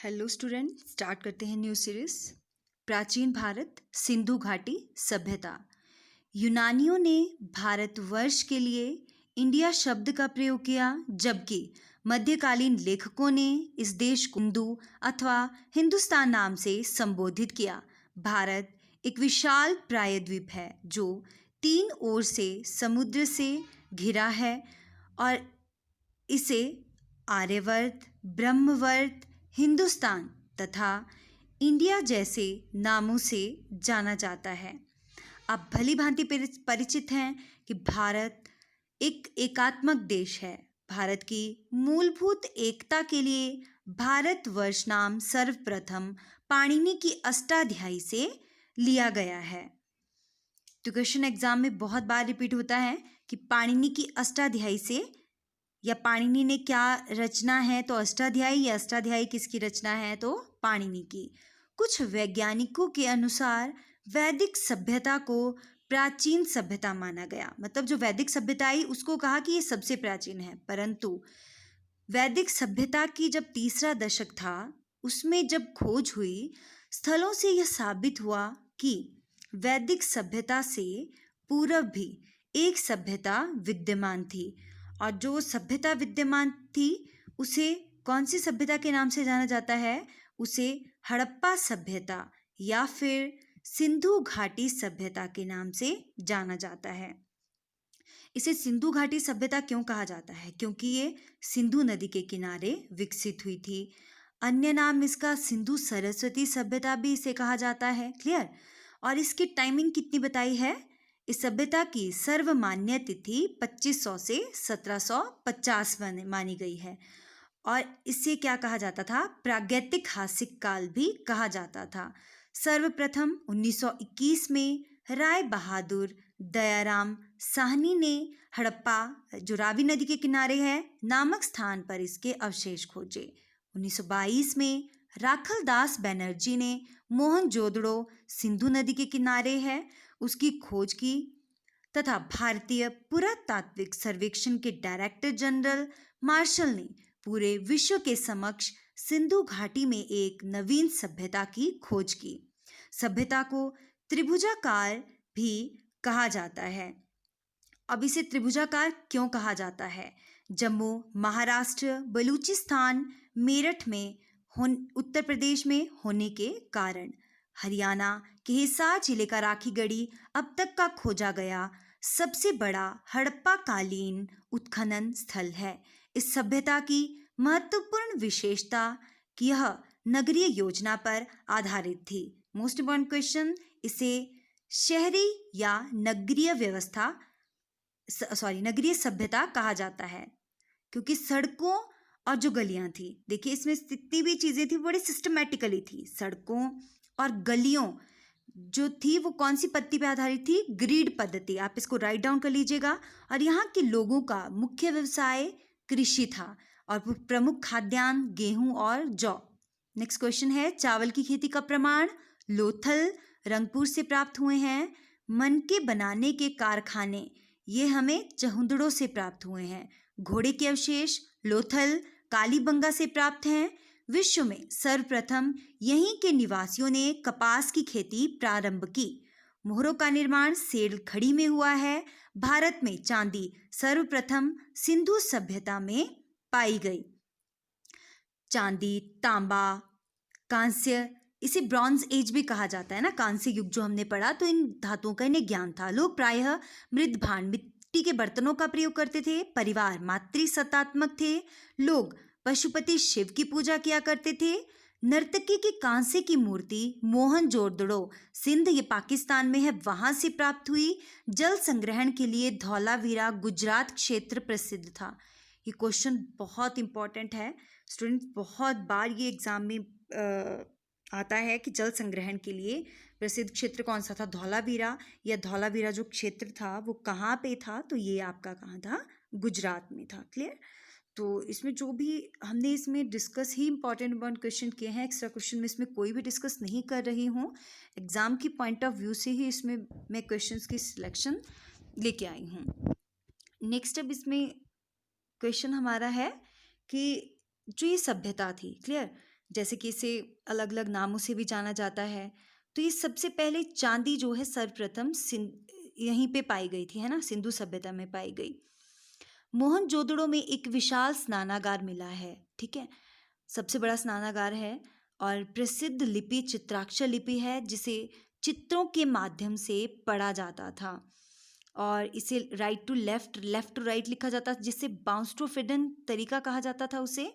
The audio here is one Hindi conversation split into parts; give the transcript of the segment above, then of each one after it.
हेलो स्टूडेंट, स्टार्ट करते हैं न्यू सीरीज। प्राचीन भारत, सिंधु घाटी सभ्यता। यूनानियों ने भारतवर्ष के लिए इंडिया शब्द का प्रयोग किया, जबकि मध्यकालीन लेखकों ने इस देश को हिंदू अथवा हिंदुस्तान नाम से संबोधित किया। भारत एक विशाल प्रायद्वीप है जो 3 ओर से समुद्र से घिरा है और इसे आर्यवर्त, ब्रह्मवर्त, हिंदुस्तान तथा इंडिया जैसे नामों से जाना जाता है। आप भली भांति परिचित हैं कि भारत एक एकात्मक देश है। भारत की मूलभूत एकता के लिए भारतवर्ष नाम सर्वप्रथम पाणिनि की अष्टाध्यायी से लिया गया है। तो क्वेश्चन एग्जाम में बहुत बार रिपीट होता है कि पाणिनि की अष्टाध्यायी से, या पाणिनि ने क्या रचना है, तो अष्टाध्यायी, या अष्टाध्यायी किसकी रचना है, तो पाणिनि की। कुछ वैज्ञानिकों के अनुसार वैदिक सभ्यता को प्राचीन सभ्यता माना गया। मतलब जो वैदिक सभ्यता आई उसको कहा कि ये सबसे प्राचीन है, परंतु वैदिक सभ्यता की जब तीसरा दशक था उसमें जब खोज हुई, स्थलों से यह साबित हुआ कि वैदिक सभ्यता से पूर्व भी एक सभ्यता विद्यमान थी, और जो सभ्यता विद्यमान थी उसे कौन सी सभ्यता के नाम से जाना जाता है? उसे हड़प्पा सभ्यता या फिर सिंधु घाटी सभ्यता के नाम से जाना जाता है। इसे सिंधु घाटी सभ्यता क्यों कहा जाता है? क्योंकि ये सिंधु नदी के किनारे विकसित हुई थी। अन्य नाम इसका सिंधु सरस्वती सभ्यता भी इसे कहा जाता है। क्लियर? और इसकी टाइमिंग कितनी बताई है? इस सभ्यता की सर्वमान्य तिथि 2500 से 1750 मानी गई है, और इसे क्या कहा जाता था? प्रागैतिहासिक काल भी कहा जाता था। सर्वप्रथम 1921 में राय बहादुर दयाराम साहनी ने हड़प्पा, जो रावी नदी के किनारे है, नामक स्थान पर इसके अवशेष खोजे। 1922 में राखलदास बनर्जी ने मोहनजोदड़ो, सिंधु नदी के किनारे है, उसकी खोज की, तथा भारतीय पुरातात्विक सर्वेक्षण के डायरेक्टर जनरल मार्शल ने पूरे विश्व के समक्ष सिंधु घाटी में एक नवीन सभ्यता की खोज की। सभ्यता को त्रिभुजाकार भी कहा जाता है। अब इसे त्रिभुजाकार क्यों कहा जाता है? जम्मू, महाराष्ट्र, बलूचिस्तान, मेरठ में, उत्तर प्रदेश में होने के कारण। हरियाणा के हिसार जिले का राखीगढ़ी अब तक का खोजा गया सबसे बड़ा हड़प्पा कालीन उत्खनन स्थल है। इस सभ्यता की महत्वपूर्ण विशेषता कि यह नगरीय योजना पर आधारित थी। मोस्ट इम्पॉर्टेंट क्वेश्चन, इसे शहरी या नगरीय व्यवस्था, नगरीय सभ्यता कहा जाता है, क्योंकि सड़कों और जो गलियां थी, देखिए इसमें जितनी भी चीजें थी बड़ी सिस्टमैटिकली थी। सड़कों और गलियों जो थी वो कौन सी पद्धति पे आधारित थी? ग्रिड पद्धति। आप इसको राइट डाउन कर लीजिएगा। और यहाँ के लोगों का मुख्य व्यवसाय कृषि था, और प्रमुख खाद्यान्न गेहूं और जौ। नेक्स्ट क्वेश्चन है, चावल की खेती का प्रमाण? लोथल, रंगपुर से प्राप्त हुए हैं। मनके बनाने के कारखाने, ये हमें चहुंदड़ों से प्राप्त हुए हैं। घोड़े के अवशेष लोथल, कालीबंगा से प्राप्त हैं। विश्व में सर्वप्रथम यहीं के निवासियों ने कपास की खेती प्रारंभ की। मोहरों का निर्माण सेलखड़ी में हुआ है। भारत में चांदी सर्वप्रथम सिंधु सभ्यता में पाई गई। चांदी, तांबा, कांस्य, इसे ब्रॉन्ज एज भी कहा जाता है ना, कांस्य युग जो हमने पढ़ा, तो इन धातुओं का इन्हें ज्ञान था। लोग प्रायः मृद भांड, मिट्टी के बर्तनों का प्रयोग करते थे। परिवार मातृसत्तात्मक थे। लोग पशुपति शिव की पूजा किया करते थे। नर्तकी की कांसे की मूर्ति मोहनजोदड़ो, सिंध, ये पाकिस्तान में है, वहां से प्राप्त हुई। जल संग्रहण के लिए धौलावीरा गुजरात क्षेत्र प्रसिद्ध था। ये क्वेश्चन बहुत इंपॉर्टेंट है स्टूडेंट, बहुत बार ये एग्जाम में आता है कि जल संग्रहण के लिए प्रसिद्ध क्षेत्र कौन सा था? धौलावीरा, या धौलावीरा जो क्षेत्र था वो कहाँ पे था? तो ये आपका कहाँ था? गुजरात में था। क्लियर? तो इसमें जो भी हमने इसमें डिस्कस ही इंपॉर्टेंट क्वेश्चन किए हैं। एक्स्ट्रा क्वेश्चन में इसमें कोई भी डिस्कस नहीं कर रही हूँ। एग्जाम की पॉइंट ऑफ व्यू से ही इसमें मैं क्वेश्चंस की सिलेक्शन लेके आई हूँ। नेक्स्ट अब इसमें क्वेश्चन हमारा है कि जो ये सभ्यता थी, क्लियर, जैसे कि इसे अलग अलग नामों से भी जाना जाता है। तो ये सबसे पहले चांदी जो है सर्वप्रथम यहीं पे पाई गई थी, है ना, सिंधु सभ्यता में पाई गई। मोहनजोदड़ो में एक विशाल स्नानागार मिला है, ठीक है, सबसे बड़ा स्नानागार है। और प्रसिद्ध लिपि चित्राक्षर लिपि है, जिसे चित्रों के माध्यम से पढ़ा जाता था और इसे right to left, left to right लिखा जाता, जिससे बाउंस टू फिडन तरीका कहा जाता था उसे।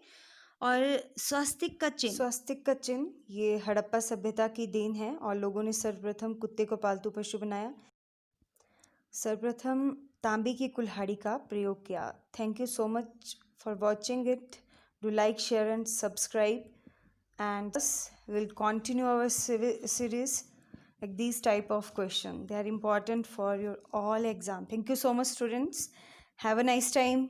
और स्वस्तिक का चिन्ह ये हड़प्पा सभ्यता की देन है और लोगों ने सर्वप्रथम कुत्ते को पालतू पशु बनाया। सर्वप्रथम तांबे की कुल्हाड़ी का प्रयोग किया। Thank you so much for watching it. Do like, share and subscribe, and thus we'll continue our series like these type of question. They are important for your all exam. Thank you so much, students. Have a nice time.